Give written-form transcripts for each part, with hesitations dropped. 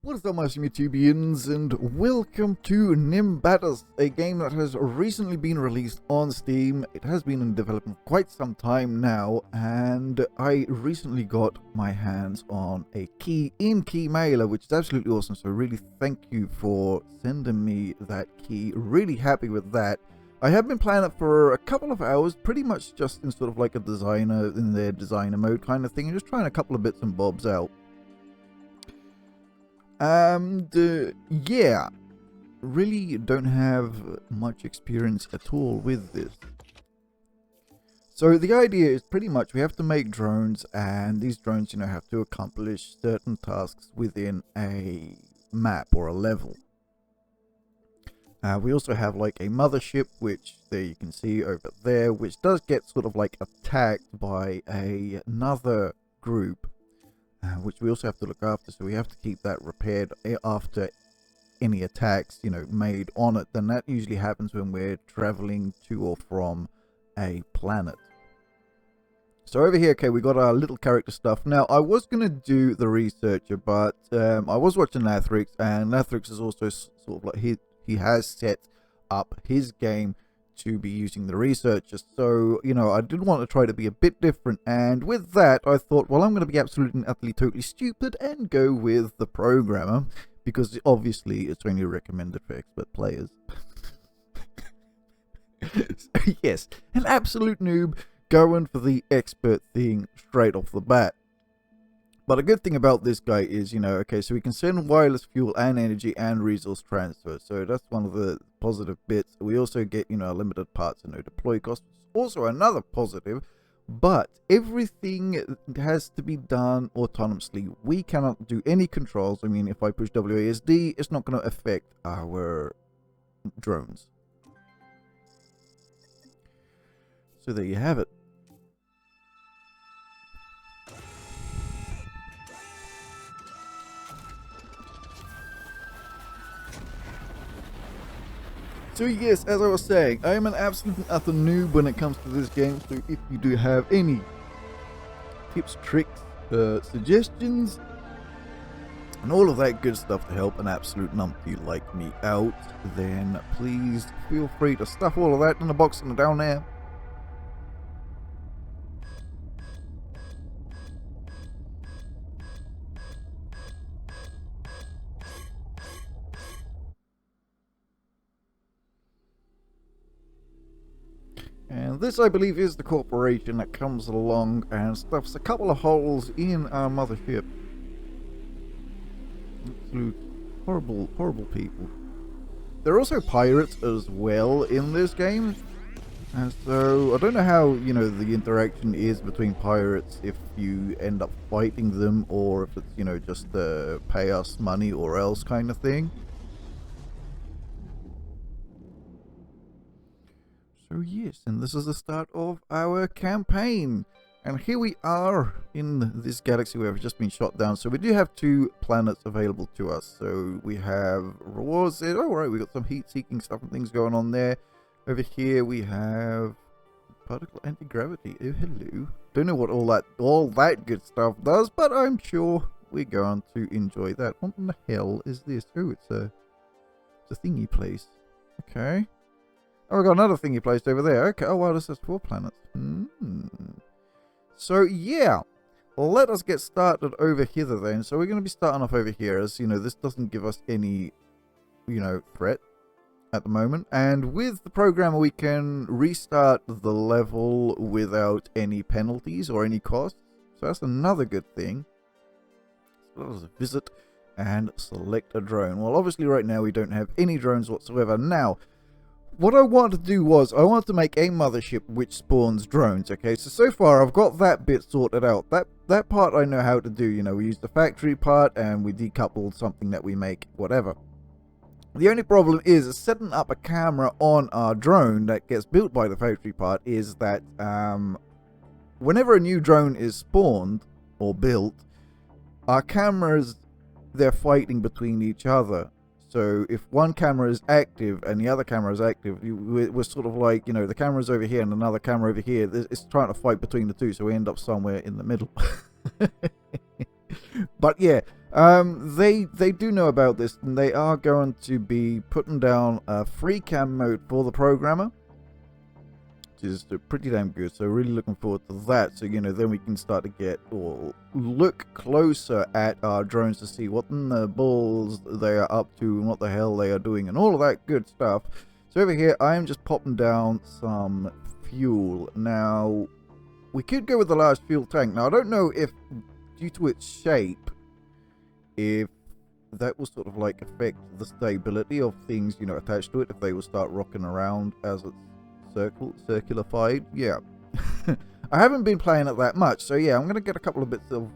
What's up, my YouTubians, and welcome to Nimbatus, a game that has recently been released on Steam. It has been in development for quite some time now, and I recently got my hands on a in-key mailer, which is absolutely awesome. So really thank you for sending me that key. Really happy with that. I have been playing it for a couple of hours, pretty much just in sort of like a designer mode kind of thing, and just trying a couple of bits and bobs out. Yeah, really don't have much experience at all with this. So the idea is pretty much we have to make drones, and these drones, you know, have to accomplish certain tasks within a map or a level. We also have like a mothership, which there you can see over there, which does get sort of like attacked by another group. Which we also have to look after, so we have to keep that repaired after any attacks, you know, made on it. Then that usually happens when we're traveling to or from a planet. So over here, okay, we got our little character stuff. Now, I was going to do the researcher, but I was watching Lathrix, and Lathrix is also sort of like, he has set up his game to be using the researcher. So, you know, I did want to try to be a bit different, and with that I thought, well, I'm going to be absolutely and utterly totally stupid and go with the programmer, because obviously it's only recommended for expert players. So yes, an absolute noob going for the expert thing straight off the bat. But a good thing about this guy is, you know, okay, so we can send wireless fuel and energy and resource transfer. So that's one of the positive bits. We also get, you know, limited parts and no deploy costs. Also another positive, but everything has to be done autonomously. We cannot do any controls. I mean, if I push WASD, it's not going to affect our drones. So there you have it. So yes, as I was saying, I am an absolute and utter noob when it comes to this game, so if you do have any tips, tricks, suggestions, and all of that good stuff to help an absolute numpty like me out, then please feel free to stuff all of that in the box and down there. And this, I believe, is the corporation that comes along and stuffs a couple of holes in our mothership. Absolute horrible, horrible people. There are also pirates as well in this game. And so, I don't know how, you know, the interaction is between pirates if you end up fighting them, or if it's, you know, just pay us money or else kind of thing. So yes, and this is the start of our campaign, and here we are in this galaxy where we've just been shot down. So we do have 2 planets available to us. So we have rewards there. Oh right, we got some heat-seeking stuff and things going on there. Over here we have particle anti-gravity. Oh hello. Don't know what all that good stuff does, but I'm sure we're going to enjoy that. What in the hell is this? Oh, it's a thingy place. Okay. Oh, we got another thingy placed over there. Okay. Oh, wow, this has 4 planets. So, yeah. Let us get started over here then. So, we're going to be starting off over here, as, you know, this doesn't give us any, you know, threat at the moment. And with the programmer, we can restart the level without any penalties or any costs. So, that's another good thing. So, let us visit and select a drone. Well, obviously, right now, we don't have any drones whatsoever. Now, what I wanted to do was, I wanted to make a mothership which spawns drones, okay? So far, I've got that bit sorted out. That part I know how to do, you know, we use the factory part, and we decouple something that we make, whatever. The only problem is setting up a camera on our drone that gets built by the factory part is that, whenever a new drone is spawned, or built, our cameras, they're fighting between each other. So if one camera is active and the other camera is active, we're sort of like, you know, the camera's over here and another camera over here. It's trying to fight between the two, so we end up somewhere in the middle. But yeah, They do know about this, and they are going to be putting down a free cam mode for the programmer, which is pretty damn good. So really looking forward to that. So then we can start to get or look closer at our drones to see what in the balls they are up to and what the hell they are doing and all of that good stuff. So over here, I am just popping down some fuel. Now we could go with the large fuel tank. Now I don't know if due to its shape, if that will sort of like affect the stability of things, attached to it, if they will start rocking around as it's circularified. Yeah. I haven't been playing it that much, so yeah, I'm gonna get a couple of bits of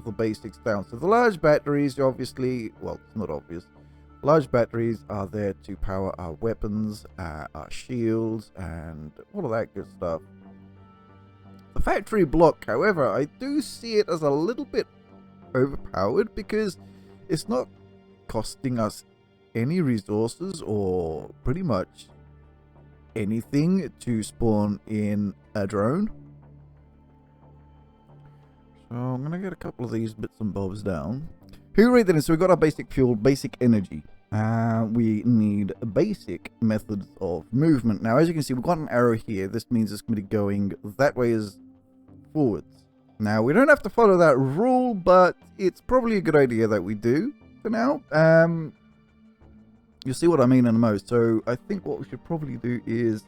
the basics down. So the large batteries, obviously, well, it's not obvious. Large batteries are there to power our weapons, our shields, and all of that good stuff. The factory block, however, I do see it as a little bit overpowered because it's not costing us any resources or pretty much anything to spawn in a drone. So I'm gonna get a couple of these bits and bobs down. Who read that in? So we got our basic fuel, basic energy. We need basic methods of movement. Now, as you can see, we've got an arrow here. This means it's going to be going that way as forwards. Now, we don't have to follow that rule, but it's probably a good idea that we do for now. You'll see what I mean in a moment. So I think what we should probably do is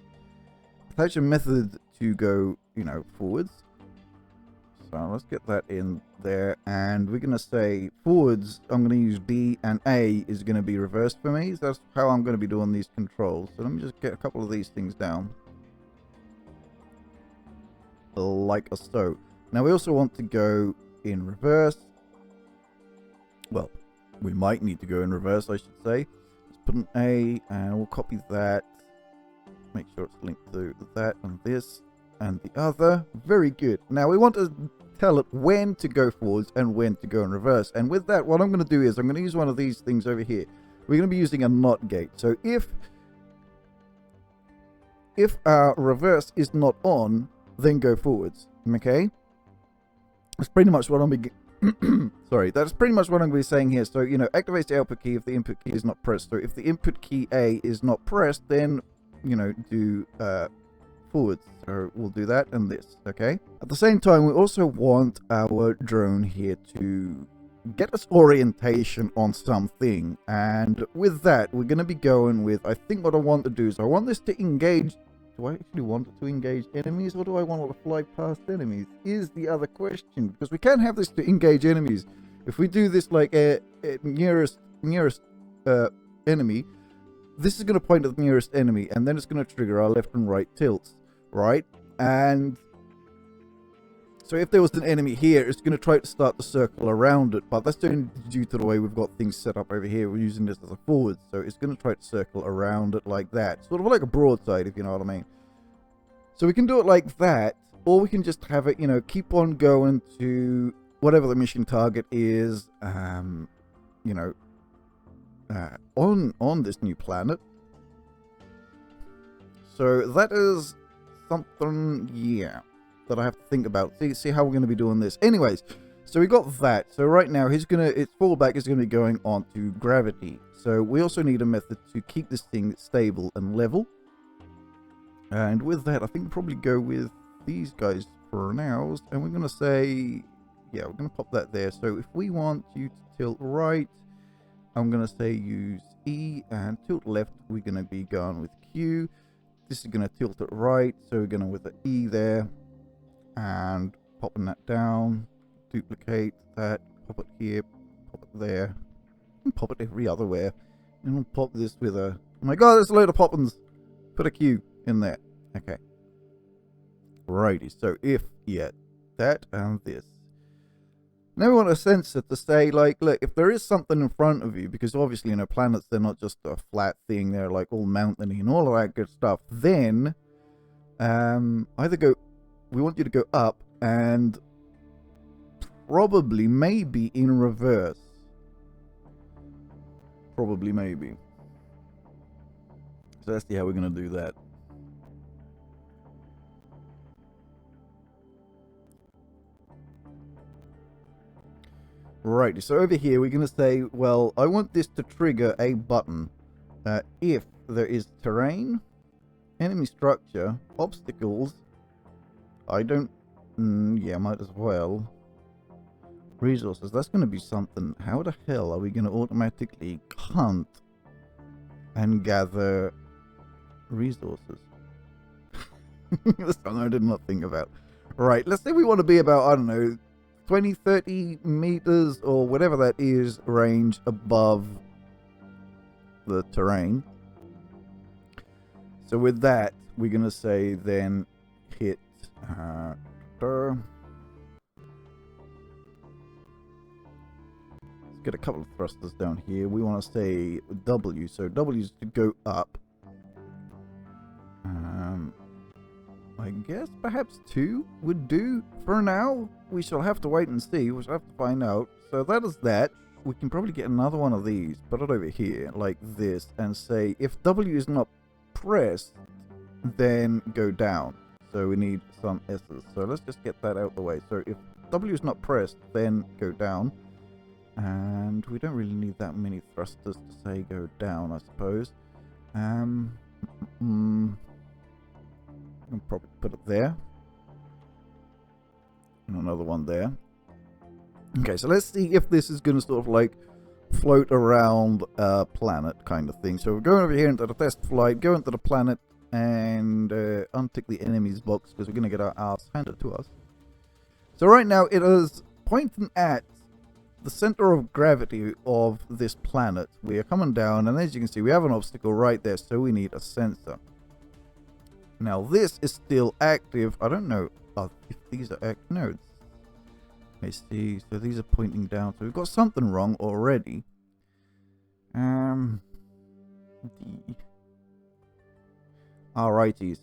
attach a method to go, forwards. So let's get that in there, and we're going to say forwards, I'm going to use B, and A is going to be reversed for me. So that's how I'm going to be doing these controls. So let me just get a couple of these things down. Like so. Now we also want to go in reverse. Well, we might need to go in reverse, I should say. Let's put an A, and we'll copy that. Make sure it's linked to that and this and the other. Very good. Now we want to tell it when to go forwards and when to go in reverse. And with that, what I'm going to do is I'm going to use one of these things over here. We're going to be using a NOT gate. So if our reverse is not on, then go forwards. Okay? That's pretty much what sorry, that's pretty much what I'm going to be saying here. So, activates the output key if the input key is not pressed. So if the input key A is not pressed, then, do forwards. So we'll do that and this, okay? At the same time, we also want our drone here to get us orientation on something. And with that, we're going to be going with, I think what I want to do is I want this to engage. Do I actually want it to engage enemies, or do I want it to fly past enemies? Is the other question. Because we can't have this to engage enemies. If we do this like a nearest enemy, this is going to point at the nearest enemy, and then it's going to trigger our left and right tilts, right? And so if there was an enemy here, it's going to try to start the circle around it, but that's only due to the way we've got things set up over here. We're using this as a forward, so it's going to try to circle around it like that, sort of like a broadside, if you know what I mean. So we can do it like that, or we can just have it, keep on going to whatever the mission target is, on this new planet. So that is something, yeah, that I have to think about. See how we're going to be doing this. Anyways, so we got that. So right now its fallback is going to be going on to gravity. So we also need a method to keep this thing stable and level. And with that, I think we'll probably go with these guys for now. And we're going to say, yeah, we're going to pop that there. So if we want you to tilt right, I'm going to say use E, and tilt left, we're going to be going with Q. This is going to tilt it right, so we're going to with the E there, and popping that down, duplicate that, pop it here, pop it there, and pop it every other where. And we'll pop this with a, oh my god, there's a load of poppins. Put a Q in there. Okay. Righty, so if, yeah, that and this. Now we want a sensor to say, like, look, if there is something in front of you, because obviously, planets, they're not just a flat thing, they're like all mountainy and all of that good stuff, then either go, we want you to go up and probably maybe in reverse. Probably maybe. So let's see how we're going to do that. Right, so over here we're going to say, well, I want this to trigger a button if there is terrain, enemy structure, obstacles. I don't... yeah, might as well. Resources, that's going to be something. How the hell are we going to automatically hunt and gather resources? That's something I did not think about. Right, let's say we want to be about, I don't know, 20, 30 meters or whatever that is range above the terrain. So with that, we're going to say then hit let's get a couple of thrusters down here. We want to say W, so W's to go up. I guess perhaps 2 would do for now. We shall have to wait and see. We shall have to find out. So that is that. We can probably get another one of these, put it over here like this, and say if W is not pressed, then go down. So we need some S's. So let's just get that out the way. So if W is not pressed, then go down. And we don't really need that many thrusters to say go down, I suppose. I'll probably put it there. And another one there. Okay, so let's see if this is going to sort of like float around a planet kind of thing. So we're going over here into the test flight, go into the planet, and untick the enemies box because we're going to get our ass handed to us. So right now it is pointing at the center of gravity of this planet. We are coming down, and as you can see, we have an obstacle right there, so we need a sensor. Now this is still active. I don't know if these are active. No. I see. So these are pointing down. So we've got something wrong already. Alrighties.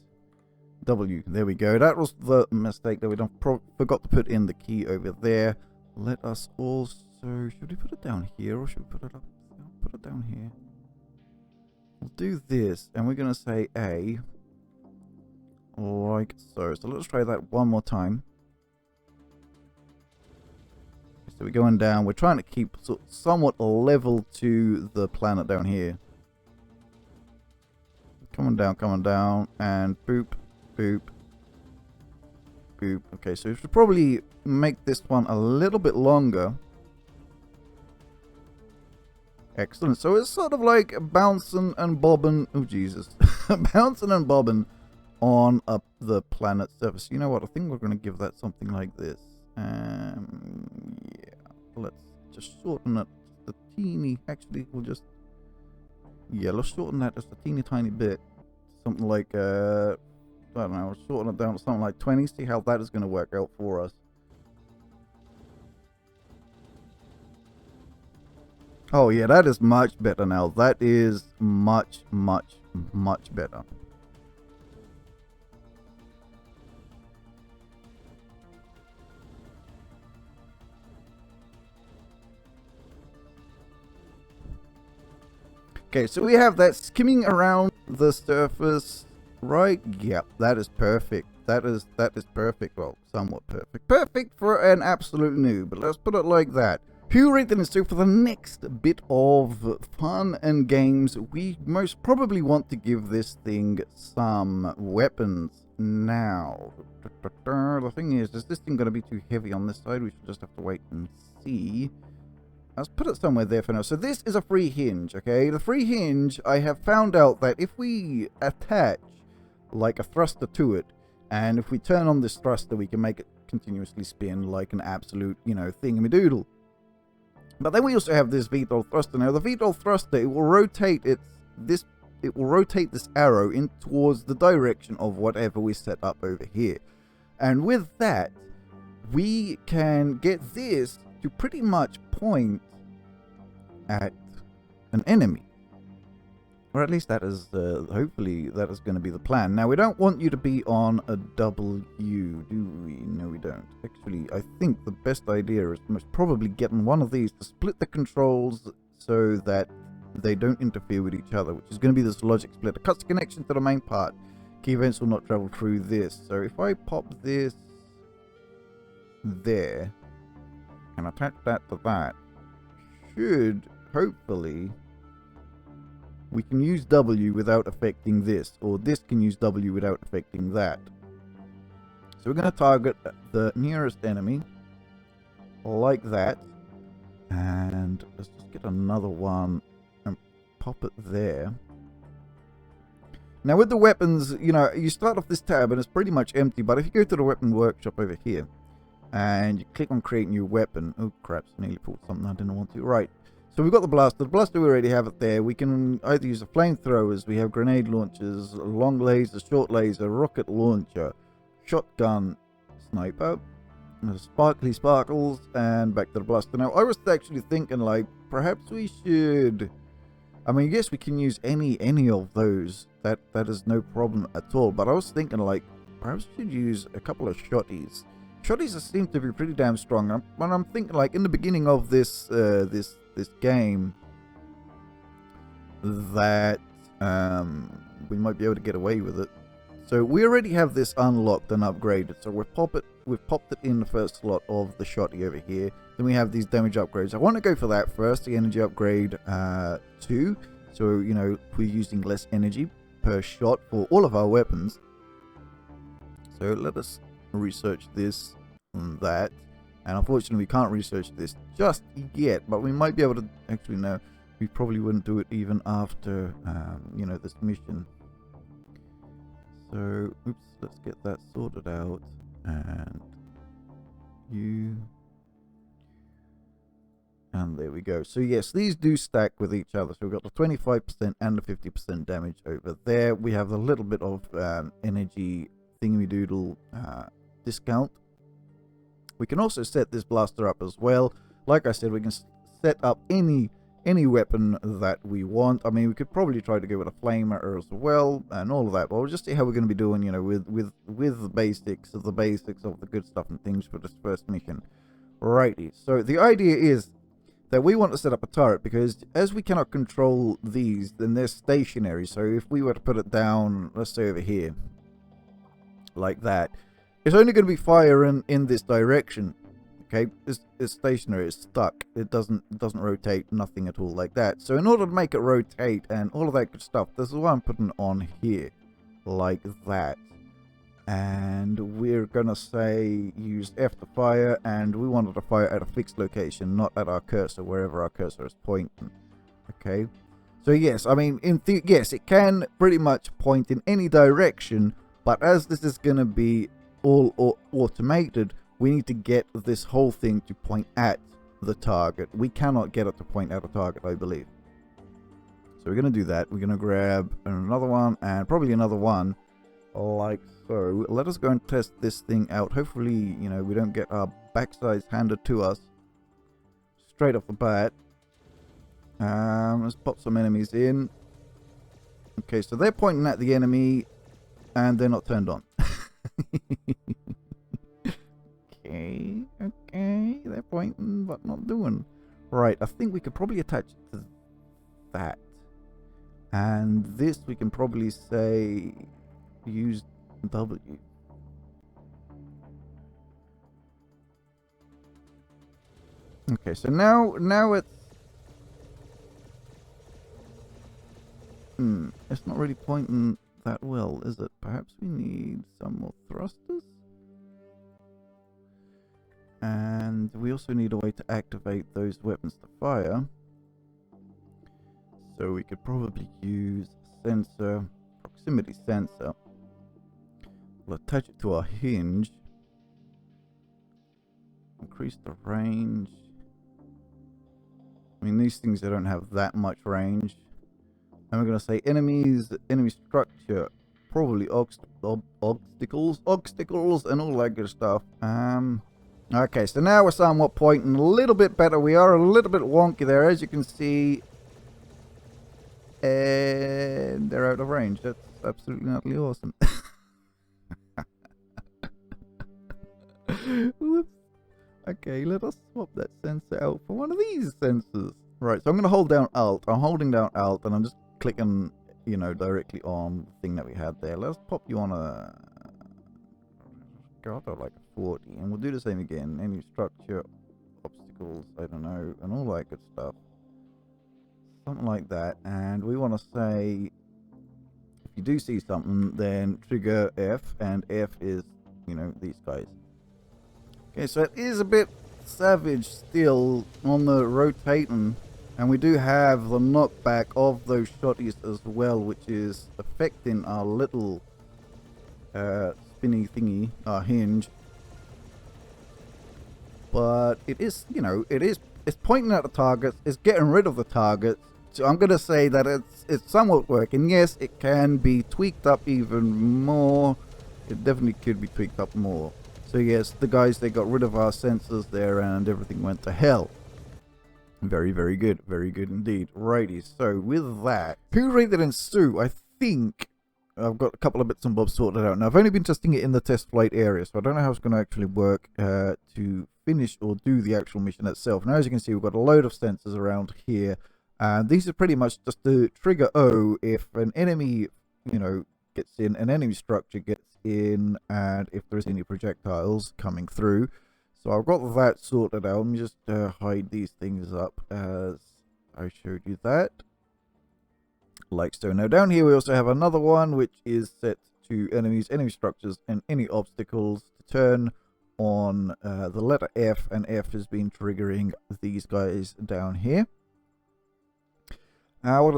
W. There we go. That was the mistake that we forgot to put in the key over there. Let us also... Should we put it down here or should we put it up? Put it down here. We'll do this, and we're going to say A. Like so. So let's try that one more time. So we're going down. We're trying to keep somewhat level to the planet down here. Coming down, and boop, boop, boop. Okay, so we should probably make this one a little bit longer. Excellent. So it's sort of like bouncing and bobbing. Oh, Jesus. Bouncing and bobbing on the planet's surface. You know what? I think we're going to give that something like this. Yeah. Let's just shorten it just a teeny. Actually, we'll just... Yeah, let's shorten that just a teeny tiny bit. Something like, I don't know, shorten it down to something like 20. See how that is going to work out for us. Oh yeah, that is much better now. That is much, much, much better. Okay, so we have that skimming around the surface, right? Yep, that is perfect. That is perfect. Well, somewhat perfect. Perfect for an absolute noob, but let's put it like that. Right then, so for the next bit of fun and games, we most probably want to give this thing some weapons. Now, the thing is this thing going to be too heavy on this side? We should just have to wait and see. Let's put it somewhere there for now. So this is a free hinge, okay? The free hinge, I have found out that if we attach like a thruster to it, and if we turn on this thruster, we can make it continuously spin like an absolute, you know, thingamadoodle. But then we also have this VTOL thruster. Now the VTOL thruster, it will rotate this arrow in towards the direction of whatever we set up over here. And with that, we can get this to pretty much point at an enemy. Or at least that is, hopefully that is going to be the plan. Now we don't want you to be on a W, do we? No, we don't. Actually, I think the best idea is most probably getting one of these to split the controls so that they don't interfere with each other, which is going to be this logic splitter. Cuts the connection to the main part. Key events will not travel through this. So if I pop this there, and attach that to that, should hopefully we can use W without affecting this, or this can use W without affecting that. So we're going to target the nearest enemy like that, and let's just get another one and pop it there. Now with the weapons, you know, you start off this tab and it's pretty much empty, but if you go to the weapon workshop over here and you click on create new weapon, oh crap, I nearly pulled something I didn't want to. Right, so we've got the blaster. The blaster, we already have it there. We can either use the flamethrowers, we have grenade launchers, long laser, short laser, rocket launcher, shotgun, sniper, sparkly sparkles, and back to the blaster. Now I was actually thinking, like, perhaps we should, I mean, yes, we can use any of those, that is no problem at all, but I was thinking, like, perhaps we should use a couple of shotties. Shotties seem to be pretty damn strong, but I'm thinking, like, in the beginning of this this game, that we might be able to get away with it. So we already have this unlocked and upgraded, so we've popped it in the first slot of the shotty over here. Then we have these damage upgrades. I want to go for that first, the energy upgrade 2, so, you know, we're using less energy per shot for all of our weapons. So let us research this and that, and unfortunately we can't research this just yet, but we might be able to. Actually, no, we probably wouldn't do it even after you know, this mission. So oops, let's get that sorted out, and and there we go. So yes, these do stack with each other. So we've got the 25% and the 50% damage over there. We have a little bit of energy thingy-doodle discount. We can also set this blaster up as well. Like I said, we can set up any weapon that we want. I mean, we could probably try to go with a flamer as well and all of that, but we'll just see how we're going to be doing, you know, with the basics of the good stuff and things for this first mission. Righty. So the idea is that we want to set up a turret, because as we cannot control these, then they're stationary. So if we were to put it down, let's say over here, like that, it's only going to be firing in this direction. Okay, it's stationary, it's stuck, it doesn't rotate, nothing at all like that. So in order to make it rotate and all of that good stuff, this is what I'm putting on here, like that. And we're gonna say use F to fire, and we wanted to fire at a fixed location, not at our cursor, wherever our cursor is pointing. Okay, so yes, I mean, yes, it can pretty much point in any direction, but as this is gonna be all automated, we need to get this whole thing to point at the target. We cannot get it to point at a target, I believe. So we're going to do that. We're going to grab another one and probably another one like so. Let us go and test this thing out. Hopefully, you know, we don't get our backsides handed to us straight off the bat. Let's pop some enemies in. Okay, so they're pointing at the enemy and they're not turned on. Okay, they're pointing but not doing. Right, I think we could probably attach it to that. And this we can probably say use W. Okay, so now it's it's not really pointing that well, is it? Perhaps we need some more thrusters? And we also need a way to activate those weapons to fire. So we could probably use sensor, proximity sensor. We'll attach it to our hinge. Increase the range. I mean, these things, they don't have that much range. And we're going to say enemy structure, probably obstacles, and all that good stuff. Okay, so now we're somewhat pointing a little bit better. We are a little bit wonky there, as you can see. And they're out of range. That's absolutely utterly awesome. Whoops. Okay, let us swap that sensor out for one of these sensors. Right, so I'm going to hold down Alt. I'm holding down Alt, and I'm just clicking, you know, directly on the thing that we had there. Let's pop you on a... God, I like a 40, and we'll do the same again. Any structure, obstacle, obstacles, I don't know, and all that good stuff. Something like that. And we want to say, if you do see something, then trigger F, and F is, you know, these guys. Okay, so it is a bit savage still on the rotating, and we do have the knockback of those shotties as well, which is affecting our little spinny thingy, our hinge. But it is, you know, it's pointing at the targets, it's getting rid of the targets. So I'm gonna say that it's somewhat working. Yes, it can be tweaked up even more. It definitely could be tweaked up more. So yes, the guys, they got rid of our sensors there and everything went to hell. Very, very good. Very good indeed. Righty, so with that, who rated in Sue? I think I've got a couple of bits and bobs sorted out. Now, I've only been testing it in the test flight area, so I don't know how it's going to actually work to finish or do the actual mission itself. Now, as you can see, we've got a load of sensors around here. And these are pretty much just to trigger O if an enemy, you know, gets in, an enemy structure gets in, and if there's any projectiles coming through. So I've got that sorted out. Let me just hide these things up as I showed you that. Like so. Now down here we also have another one which is set to enemies, enemy structures, and any obstacles to turn on the letter F, and F has been triggering these guys down here. What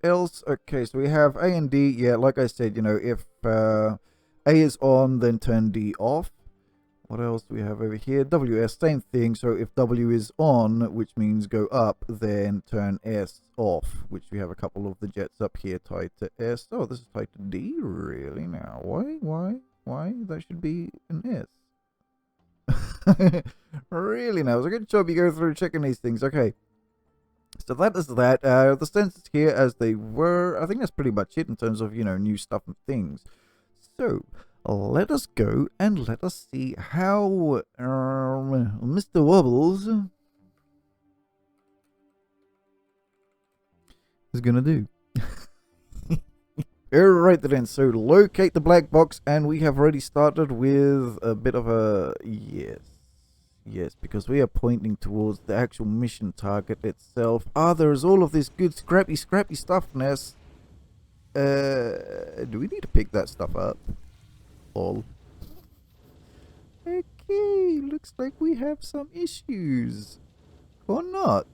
else? Okay, so we have A and D. Yeah, like I said, you know, if A is on, then turn D off. What else do we have over here? WS, same thing. So if W is on, which means go up, then turn S off, which we have a couple of the jets up here tied to S. Oh, this is tied to D? Really now? Why? That should be an S. Really now? It's a good job you go through checking these things. Okay. So that is that. The sensors here as they were. I think that's pretty much it in terms of, you know, new stuff and things. So let us go and let us see how Mr. Wobbles is gonna do. Alright then, so locate the black box, and we have already started with a bit of a Yes, because we are pointing towards the actual mission target itself. Ah, there's all of this good scrappy stuffness. Do we need to pick that stuff up? All. Okay, looks like we have some issues. Or not.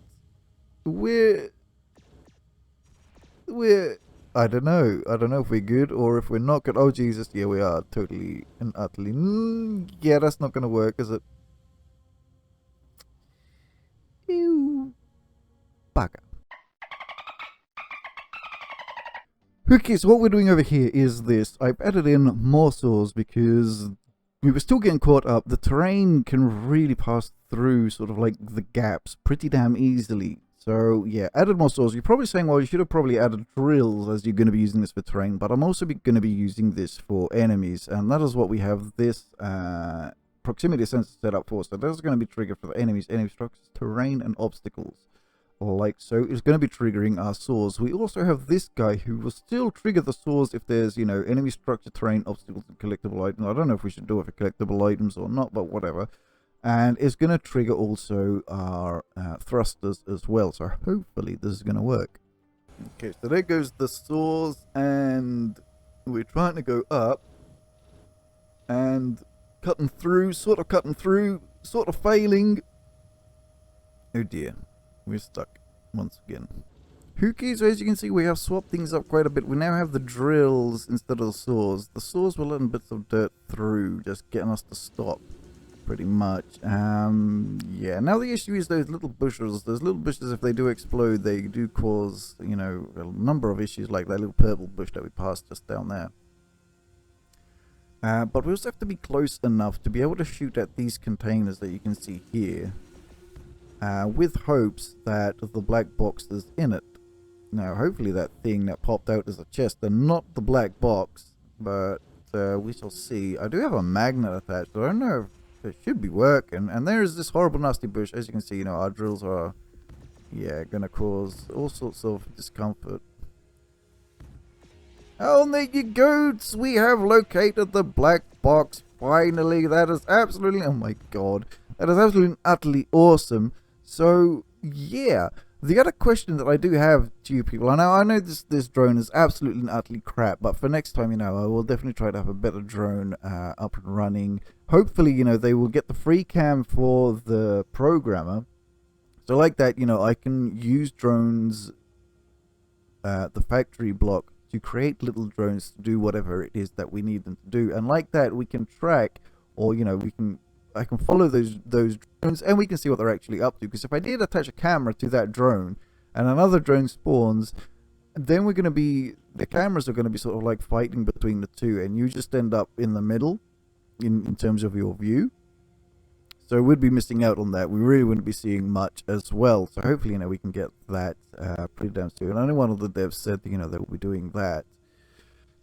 We're I don't know. I don't know if we're good or if we're not good. Oh Jesus, yeah, we are totally and utterly. Yeah, that's not gonna work, is it? Ew. Bugger. Okay, so what we're doing over here is this. I've added in more saws because we were still getting caught up. The terrain can really pass through sort of like the gaps pretty damn easily. So yeah, added more saws. You're probably saying, well, you should have probably added drills as you're going to be using this for terrain, but I'm also going to be using this for enemies, and that is what we have this proximity sensor set up for. So that's going to be triggered for the enemies, enemy structures, terrain, and obstacles. Like so, it's going to be triggering our saws. We also have this guy who will still trigger the saws if there's, you know, enemy structure, terrain, obstacles, and collectible items. I don't know if we should do it for collectible items or not, but whatever. And it's going to trigger also our thrusters as well. So hopefully this is going to work. Okay, so there goes the saws, and we're trying to go up and cutting through, sort of failing. Oh dear. We're stuck once again. Who cares? As you can see, we have swapped things up quite a bit. We now have the drills instead of the saws. The saws were letting bits of dirt through, just getting us to stop, pretty much. Yeah. Now the issue is those little bushes. Those little bushes, if they do explode, they do cause, you know, a number of issues, like that little purple bush that we passed just down there. But we also have to be close enough to be able to shoot at these containers that you can see here. With hopes that the black box is in it. Now, hopefully that thing that popped out is a chest and not the black box, but we shall see. I do have a magnet attached, so I don't know if it should be working. And there's this horrible nasty bush. As you can see, you know, our drills are, yeah, gonna cause all sorts of discomfort. Oh, and there you go. We have located the black box. Finally, that is absolutely, oh my god, that is absolutely utterly awesome. So yeah, the other question that I do have to you people, I know this drone is absolutely and utterly crap, but for next time, I will definitely try to have a better drone up and running. Hopefully, they will get the free cam for the programmer. So like that, I can use drones, the factory block, to create little drones to do whatever it is that we need them to do. And like that, we can track, or I can follow those drones, and we can see what they're actually up to. Because if I did attach a camera to that drone and another drone spawns, then the cameras are going to be sort of like fighting between the two, and you just end up in the middle in terms of your view. So we'd be missing out on that. We really wouldn't be seeing much as well. So hopefully, we can get that pretty damn soon. And I know one of the devs said, they will be doing that.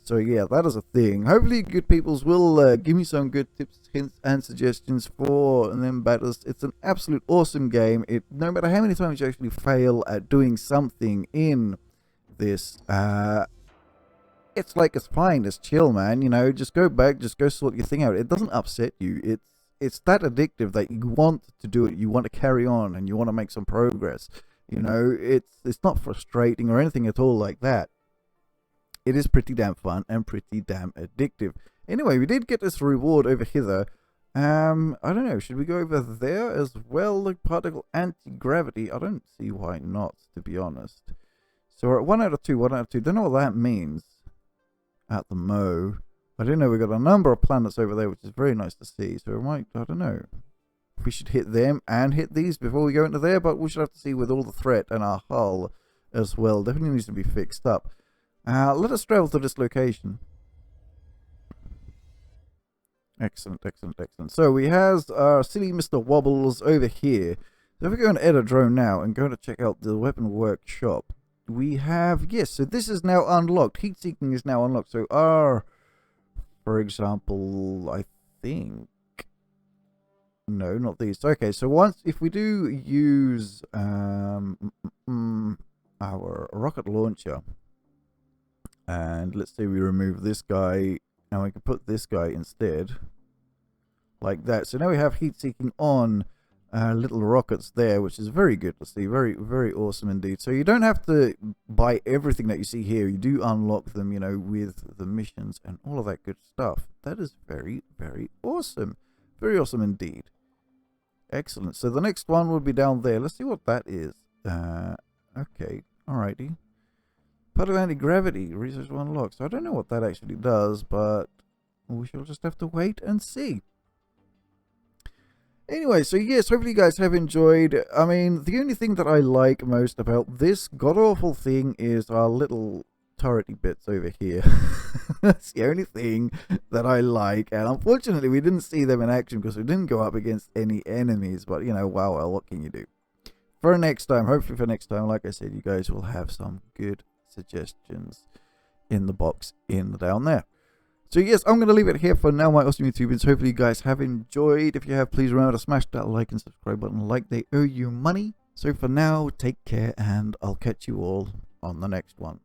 So yeah, that is a thing. Hopefully, good peoples will give me some good tips, hints, and suggestions for Nimbatus. It's an absolute awesome game. No matter how many times you actually fail at doing something in this, it's like, it's fine, it's chill, man. Just go back, just go sort your thing out. It doesn't upset you. It's that addictive that you want to do it, you want to carry on, and you want to make some progress. It's not frustrating or anything at all like that. It is pretty damn fun and pretty damn addictive. Anyway, we did get this reward over here. I don't know, should we go over there as well? The particle anti-gravity. I don't see why not, to be honest. So we're at 1 out of 2, 1 out of 2. Don't know what that means at the mo. I do know we've got a number of planets over there, which is very nice to see. So we might, I don't know, if we should hit them and hit these before we go into there, but we should have to see with all the threat and our hull as well. Definitely needs to be fixed up. Let us travel to this location. Excellent, excellent, excellent. So we have our silly Mr. Wobbles over here. So if we go and edit drone now and go to check out the weapon workshop, we have, yes, so this is now unlocked. Heat seeking is now unlocked. So our, for example, I think, no, not these. Okay, so if we do use our rocket launcher, and let's say we remove this guy, and we can put this guy instead, like that. So now we have heat seeking on little rockets there, which is very good to see. Very, very awesome indeed. So you don't have to buy everything that you see here. You do unlock them, with the missions and all of that good stuff. That is very, very awesome. Very awesome indeed. Excellent. So the next one will be down there. Let's see what that is. Okay. Alrighty. Particle anti-gravity. Research unlocked. So I don't know what that actually does, but we shall just have to wait and see. Anyway, so yes, hopefully you guys have enjoyed. I mean, the only thing that I like most about this god-awful thing is our little turrety bits over here. That's the only thing that I like. And unfortunately, we didn't see them in action because we didn't go up against any enemies. But, well, what can you do? For next time, hopefully for next time, like I said, you guys will have some good suggestions in the box down there. So yes, I'm going to leave it here for now, my awesome YouTubers. Hopefully you guys have enjoyed. If you have, please remember to smash that like and subscribe button like they owe you money. So for now, take care, and I'll catch you all on the next one.